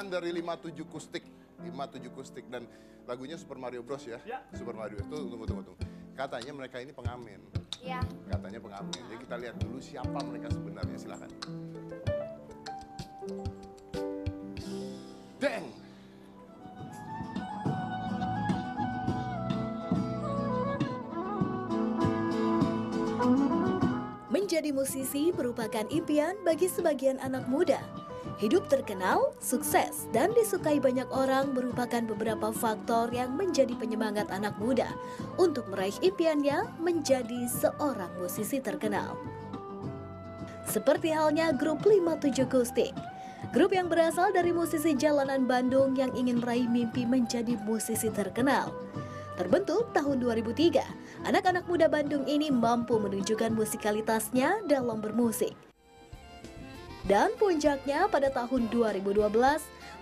jalanan dari 57 Kustik. 57 Kustik dan lagunya Super Mario Bros ya. Super Mario. Tunggu. Katanya mereka ini pengamen. Iya. Katanya pengamen. Jadi kita lihat dulu siapa mereka sebenarnya. Silakan. Deng. Menjadi musisi merupakan impian bagi sebagian anak muda. Hidup terkenal, sukses, dan disukai banyak orang merupakan beberapa faktor yang menjadi penyemangat anak muda untuk meraih impiannya menjadi seorang musisi terkenal. Seperti halnya grup 57 Kustik. Grup yang berasal dari musisi jalanan Bandung yang ingin meraih mimpi menjadi musisi terkenal. Terbentuk tahun 2003, anak-anak muda Bandung ini mampu menunjukkan musikalitasnya dalam bermusik. Dan puncaknya pada tahun 2012,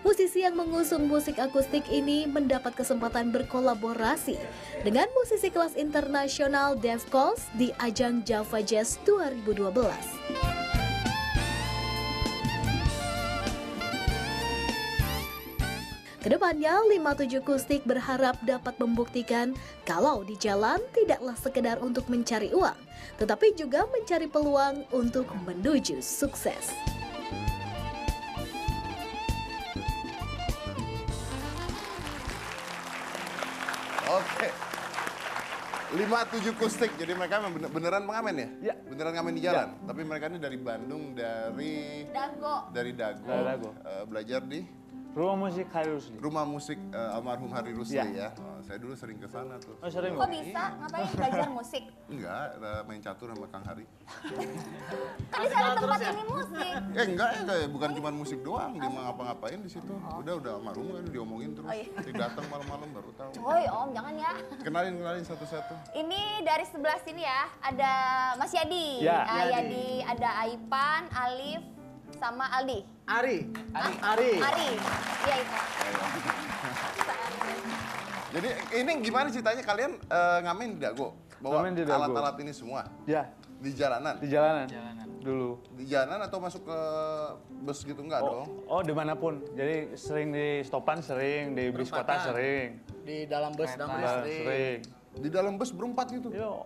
musisi yang mengusung musik akustik ini mendapat kesempatan berkolaborasi dengan musisi kelas internasional Dev Kos di ajang Java Jazz 2012. Kedepannya, 57 Kustik berharap dapat membuktikan kalau di jalan tidaklah sekedar untuk mencari uang, tetapi juga mencari peluang untuk menuju sukses. Oke. 57 Kustik. Jadi mereka beneran pengamen ya? Iya. Beneran ngamen di jalan. Tapi mereka ini dari Bandung, dari Dago. Belajar di Rumah musik Hari Rusli. rumah musik almarhum Hari Rusli Iya. ya. Saya dulu sering ke sana tuh. Oh, sering. Kok bisa? Ngapain belajar musik? Enggak, main catur sama Kang Hari. Kan di sana tempat ini musik. Enggak, bukan cuma musik doang, dia mau ngapa-ngapain di situ. Udah almarhum kan diomongin terus. Oh, iya. Dia datang malam-malam baru tahu. Woi Om, jangan ya. Kenalin satu-satu. Ini dari sebelah sini ya, ada Mas Yadi. Ya. Yadi, ada Aipan, Alif, sama Aldi. Ari. Ari. Iya itu. Jadi ini gimana ceritanya kalian ngamen di Dago? Bawa Ngamen di Dago. alat-alat ini semua Ya, di jalanan? di jalanan. Dulu. Di jalanan atau masuk ke bus gitu enggak dong? Oh, dimanapun. Jadi sering di stopan, sering di bis kota, Perempatan. sering. Di dalam bus, Sering. Di dalam bus berempat gitu? Yo.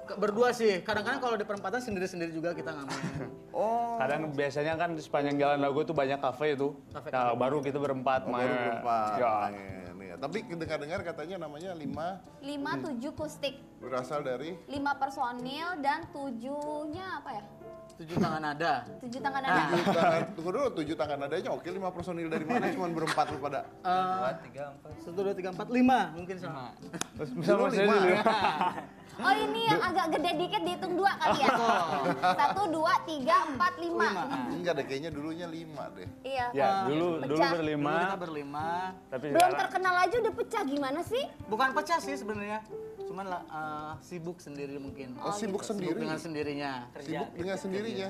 Berdua sih. Kadang-kadang kalau di perempatan sendiri-sendiri juga kita ngamen. Oh. Kadang biasanya kan di sepanjang jalan Dago tuh banyak kafe itu. Kafe. Nah, baru kita berempat Oh, main. baru berempat. Ya. Main, ya. Tapi dengar-dengar katanya namanya 57 Kustik. berasal dari 5 personil dan 7-nya apa ya? 7 tangan nada. 7 tangan nada. 7 tangan, tunggu dulu 7 tangan nadanya oke 5 personil dari mana cuman berempat lu pada 1, 2, 3, 4, 5 mungkin sama. Terus misalnya Dulu saya lima. dulu. Oh ini yang agak gede dikit dihitung 2 kali ya? 1, 2, 3, 4, 5. enggak deh kayaknya dulunya 5 deh. Iya. Ya, dulu Pecah. berlima. Dulu kita berlima. Tapi Belum sekarang terkenal aja udah pecah gimana sih? Bukan pecah sih sebenarnya. Cuman lah sibuk sendiri mungkin. Oh, sibuk Sibuk sendiri. dengan sendirinya. Sibuk dengan sendirinya.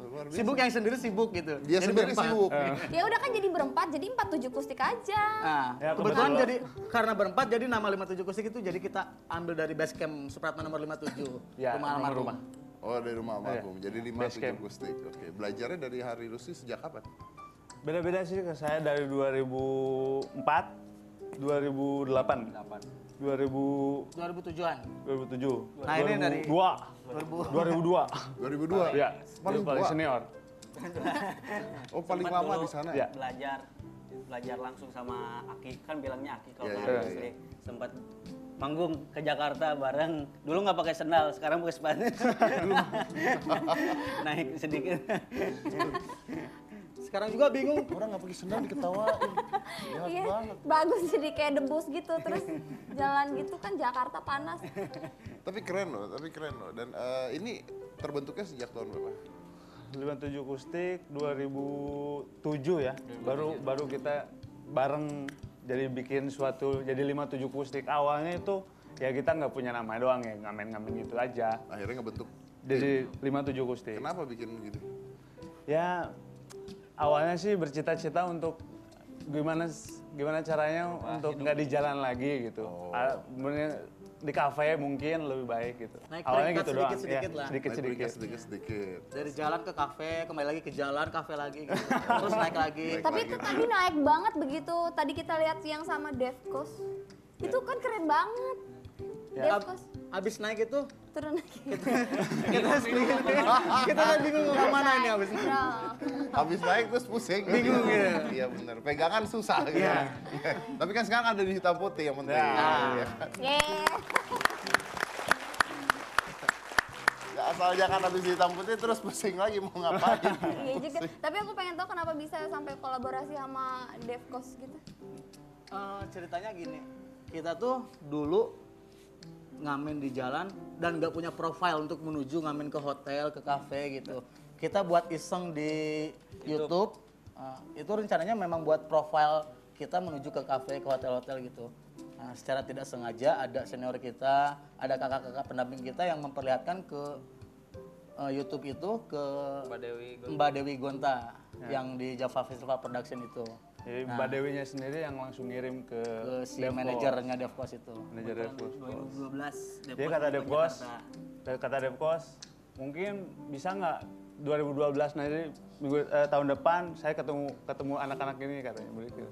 Luar biasa. Sibuk yang sendiri sibuk gitu. Dia Jadi sendiri berempat. sibuk. Ya udah kan jadi berempat, jadi 47 Kustik aja. Nah, Ya, kebetulan kebetulan. jadi karena berempat jadi nama 57 Kustik itu jadi kita ambil dari base camp Supratman nomor 57. Ya, rumah almarhum. rumah. Oh, dari rumah almarhum. Jadi Base 57 camp. Kustik. Oke, belajarnya dari Hari Rusli sejak kapan? beda-beda sih ke saya dari 2004, 2008, 2007-an. 2007, Nah, ini dari 2002. 2002. Ya, Paling paling tua. senior. Oh, paling Sempat lama dulu di sana Ya. ya? belajar langsung sama Aki, kan bilangnya Aki kalau Iya, nggak iya, harus iya. nih. Sempat manggung ke Jakarta bareng, dulu nggak pakai sendal, sekarang pakai sepatu. Naik sedikit. Sekarang juga bingung. Orang nggak pakai sendal diketawain. Jahat Iya, banget. bagus jadi kayak debus gitu terus jalan gitu kan Jakarta panas. Tapi keren loh. Dan ini terbentuknya sejak tahun berapa? 57 Kustik 2007 ya. Baru kita bareng jadi bikin suatu jadi 57 Kustik. Awalnya itu ya kita nggak punya nama doang ya, ngamen-ngamen gitu aja. Akhirnya ngebentuk. Jadi 57 Kustik. Kenapa bikin gitu? Ya awalnya sih bercita-cita untuk gimana caranya untuk nggak di jalan lagi gitu. Oh. Sebenarnya di kafe mungkin lebih baik gitu. Naik Awalnya peringkat gitu doang. sedikit-sedikit Ya, lah. sedikit-sedikit. Sedikit. Dari jalan ke kafe, kembali lagi ke jalan, kafe lagi gitu. Terus naik lagi. Tapi itu tadi naik banget begitu. Tadi kita lihat yang sama Devkos. Itu kan keren banget. Ya. Devkos Abis naik itu turun lagi. kita kan bingung mau kemana ini abis naik. Nah, Habis naik terus pusing. Bingung gitu. Iya bener, pegangan susah gitu. Iya. Tapi kan sekarang ada di hitam putih yang penting. Ya. Iya. yeay. Ya, asal jangan habis hitam putih terus pusing lagi mau ngapain. Iya juga. Tapi aku pengen tahu kenapa bisa sampai kolaborasi sama Devkos gitu. Ceritanya gini, kita tuh dulu ngamen di jalan dan nggak punya profile untuk menuju ngamen ke hotel, ke kafe gitu. Kita buat iseng di YouTube. Itu rencananya memang buat profile kita menuju ke kafe, ke hotel-hotel gitu. Nah, secara tidak sengaja ada senior kita, ada kakak-kakak pendamping kita yang memperlihatkan ke YouTube itu ke Mbak Dewi Gonta yang di Java Festival Production itu. Jadi Mbak Dewinya sendiri yang langsung ngirim ke Si Devkos. manajernya Devkos itu. Manajer Devkos. 2012. Dia kata Devkos, mungkin bisa nggak 2012 nanti tahun depan saya ketemu anak-anak ini katanya begitu.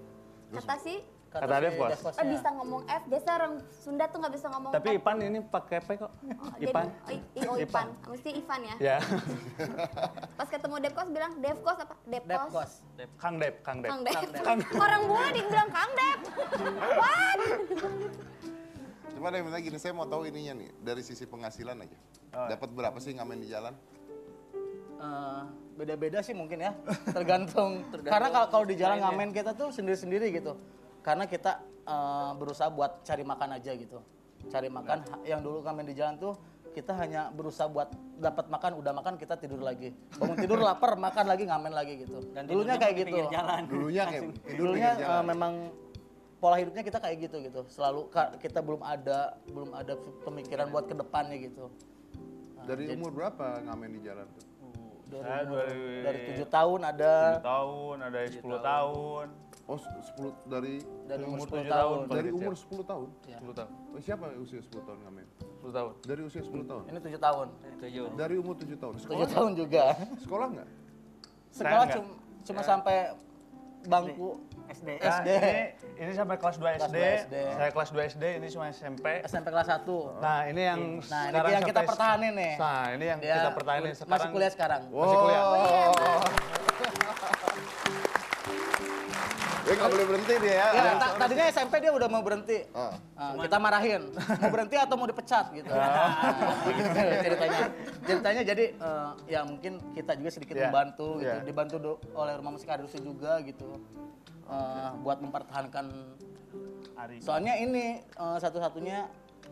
Kata sih, Kata Devkos. bisa ngomong F. Biasa orang Sunda tuh nggak bisa ngomong Tapi F. Ipan ini pakai P kok. Ipan. Ipan. Mesti Ivan ya. Ya. Pas ketemu Devkos bilang Devkos apa? Devkos. Kang Dep. Kang Dep. Orang bule dibilang Kang Dep. What? Cuma ada yang bilang gini, saya mau tahu ininya nih, dari sisi penghasilan aja. Dapat berapa sih ngamen di jalan? Beda-beda sih mungkin ya, tergantung. Karena kalau di jalan ngamen kita tuh sendiri-sendiri gitu. Karena kita berusaha buat cari makan aja gitu. Cari makan, yang dulu ngamen di jalan tuh kita hanya berusaha buat dapat makan, udah makan kita tidur lagi. Bangun tidur lapar, makan lagi, ngamen lagi gitu. Dan Dulunya tidurnya kayak di gitu. pinggir jalan. Dulunya kayak tidur Dulunya pinggir jalan. memang pola hidupnya kita kayak gitu gitu. Selalu kita belum ada pemikiran buat ke depannya gitu. Dari umur berapa ngamen di jalan tuh? Saya Dari 7 tahun ada. 7 tahun, ada 10 tahun. Oh, 10 dari Umur 10 7 tahun. tahun. dari kecil. umur 10 tahun. 10 tahun. Oh, siapa yang usia 10 tahun ngamen? 10 tahun. Dari usia 10 tahun. Ini 7 tahun. 7. Dari umur 7 tahun. 7 tahun juga. Sekolah nggak? Sekolah enggak. cuma sampai bangku SD. SD. Ini sampai kelas 2 Kelas SD. 2 SD. Saya kelas 2 SD, ini cuma SMP. SMP kelas 1. Nah, ini yang Nah, ini sekarang yang kita sampai- pertahanin nih. Nah, ini yang Dia kita pertahanin sekarang. masih kuliah sekarang. Masih kuliah. Dia nggak boleh berhenti dia ya. Ya, tadinya SMP dia udah mau berhenti. Ah. Kita marahin, mau berhenti atau mau dipecat gitu. Gitu ceritanya. Ceritanya jadi ya mungkin kita juga sedikit Iya. membantu gitu, Iya. dibantu oleh Rumah Musik Adusi juga gitu. Buat mempertahankan. Soalnya ini satu-satunya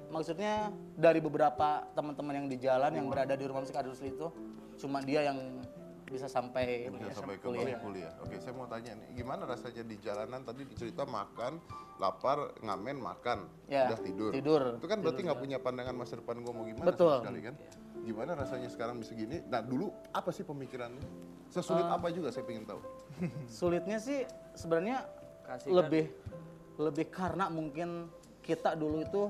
maksudnya dari beberapa teman-teman yang di jalan yang berada di Rumah Musik Adusi itu cuma dia yang bisa sampai Bisa sampai ke kuliah. Oke, saya mau tanya nih, gimana rasanya di jalanan tadi cerita makan, lapar, ngamen, makan, Ya, udah tidur. tidur. Itu kan berarti nggak punya pandangan masa depan gue mau gimana Betul. sama sekali kan? Gimana rasanya sekarang bisa gini? Nah dulu apa sih pemikirannya? Sesulit apa juga saya pengen tahu. Sulitnya sih sebenarnya lebih karena mungkin kita dulu itu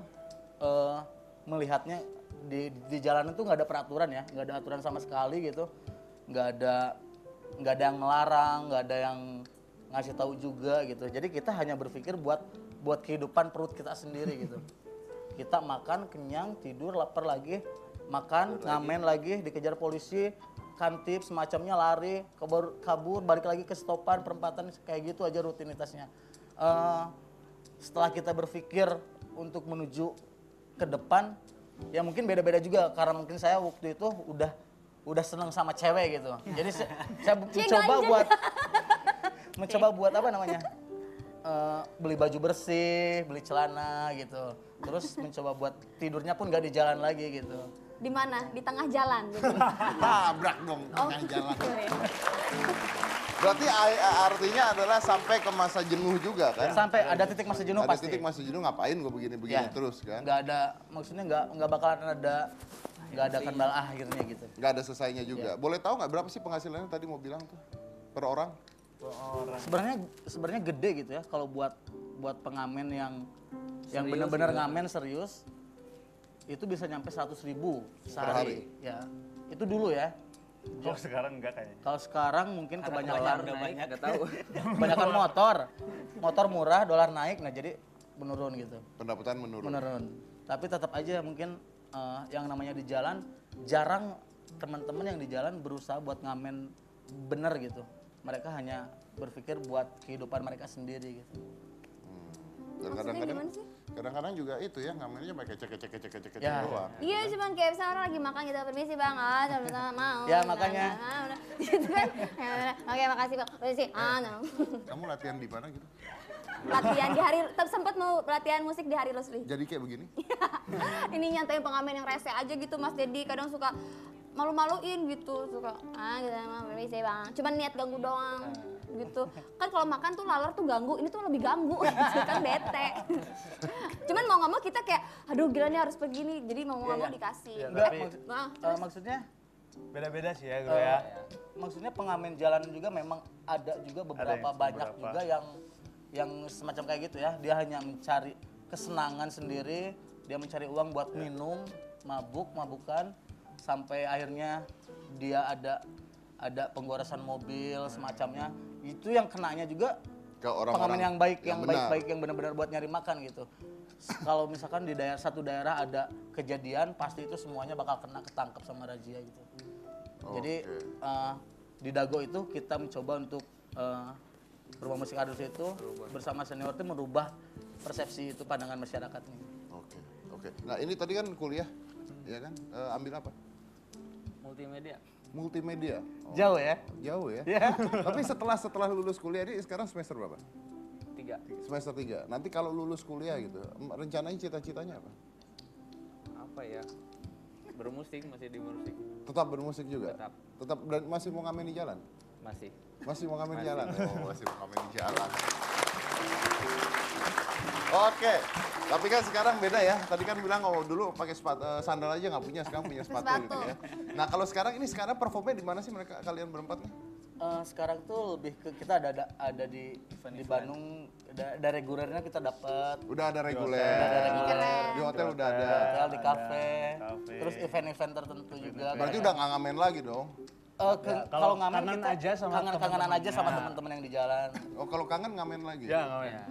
melihatnya di jalanan tuh nggak ada peraturan ya, nggak ada aturan sama sekali gitu, nggak ada yang melarang, nggak ada yang ngasih tahu juga gitu. Jadi kita hanya berpikir buat kehidupan perut kita sendiri gitu. Kita makan kenyang, tidur, lapar lagi, makan, ngamen lagi, dikejar polisi, kantip semacamnya, lari, kabur, balik lagi ke stopan, perempatan, kayak gitu aja rutinitasnya. Setelah kita berpikir untuk menuju ke depan, ya mungkin beda-beda juga karena mungkin saya waktu itu udah seneng sama cewek gitu. Jadi saya mencoba buat apa namanya? Beli baju bersih, beli celana gitu. Terus mencoba buat tidurnya pun gak di jalan lagi gitu. Di mana? Di tengah jalan. Gitu. Tabrak dong tengah jalan. Sorry. Berarti artinya adalah sampai ke masa jenuh juga kan? Sampai ada titik masa jenuh Ada pasti. titik masa jenuh ngapain gue begini-begini Ya. terus kan? Nggak ada, maksudnya nggak bakalan ada kendala akhirnya gitu. Nggak ada selesainya juga. Boleh tahu nggak berapa sih penghasilannya tadi mau bilang tuh per orang? Sebenarnya gede gitu ya kalau buat pengamen yang benar-benar ngamen serius itu bisa nyampe 100.000 hari. sehari. Ya, itu dulu ya. Kalau sekarang enggak kayaknya. Kalau sekarang mungkin Karena kebanyakan dolar udah banyak, nggak tahu. kebanyakan motor murah, dolar naik, nah jadi menurun gitu. Pendapatan menurun. Menurun. Tapi tetap aja mungkin yang namanya di jalan jarang teman-teman yang di jalan berusaha buat ngamen bener gitu. Mereka hanya berpikir buat kehidupan mereka sendiri gitu. Dan Maksudnya gimana sih? kadang-kadang juga itu ya ngamennya pakai cek Ya. doang. Iya, cuman kayak misalnya orang lagi makan gitu, permisi bang, sama-sama mau. Ya, makanya. Udah. Gitu kan. Ya, udah. Oke, makasih bang. Permisi. No. Kamu latihan di mana gitu? Latihan di hari, sempat mau latihan musik di hari Leslie. Jadi kayak begini? Ini nyantain pengamen yang rese aja gitu Mas Dedi, kadang suka malu-maluin gitu, suka gitu emang permisi bang, cuman niat ganggu doang gitu. Kan kalau makan tuh laler tuh ganggu, ini tuh lebih ganggu gitu kan, bete. Cuman mau nggak mau kita kayak, aduh gila nih harus begini, jadi mau nggak mau dikasih. Iya, Enggak, tapi- maksudnya Beda-beda sih ya gue ya. maksudnya pengamen jalan juga memang ada juga beberapa banyak beberapa. juga yang semacam kayak gitu ya. Dia hanya mencari kesenangan sendiri, dia mencari uang buat minum, mabukan sampai akhirnya dia ada penggoresan mobil semacamnya. Itu yang kenanya juga Ke orang-orang pengamen yang baik, yang benar. baik-baik yang benar-benar buat nyari makan gitu. Kalau misalkan di satu daerah ada kejadian, pasti itu semuanya bakal kena ketangkep sama razia gitu. Jadi di Dago itu kita mencoba untuk Rumah Musik Adus itu bersama senior itu merubah persepsi itu pandangan masyarakat nih. Oke. Nah ini tadi kan kuliah, ya kan? Ambil apa? Multimedia. Multimedia. Jauh ya? Jauh ya. Iya. Tapi setelah lulus kuliah ini sekarang semester berapa? 3. Semester 3. Nanti kalau lulus kuliah gitu, rencananya cita-citanya apa? Apa ya? Bermusik, masih di musik. Tetap bermusik juga? Tetap. Tetap dan masih mau ngamen di jalan? Masih. Masih mau ngamen di jalan? Oh, masih mau ngamen di jalan. Oke, tapi kan sekarang beda ya. Tadi kan bilang oh dulu pakai sandal aja nggak punya, sekarang punya sepatu gitu ya. Nah kalau sekarang performnya di mana sih mereka kalian berempat nih? Sekarang tuh lebih ke kita ada di Bandung, ada regulernya kita dapat. Udah ada reguler. Ada reguler. Di hotel udah ada. Di hotel, di kafe, kafe. terus event-event tertentu juga. Berarti udah nggak ngamen lagi dong? Kalau ngamen kangen kita aja sama kangenan teman-teman. aja sama teman-teman yang di jalan. Oh kalau kangen ngamen lagi? Ya nggak ya.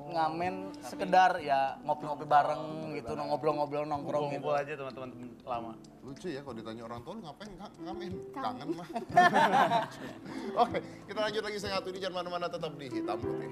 Ngamen sekedar ya ngopi-ngopi bareng gitu, ngobrol-ngobrol nongkrong gitu. Kumpul aja teman-teman lama. Lucu ya kalau ditanya orang tua lu ngapain ngamen? Kangen mah. Oke, kita lanjut lagi satu ini jangan mana-mana tetap di Hitam Putih.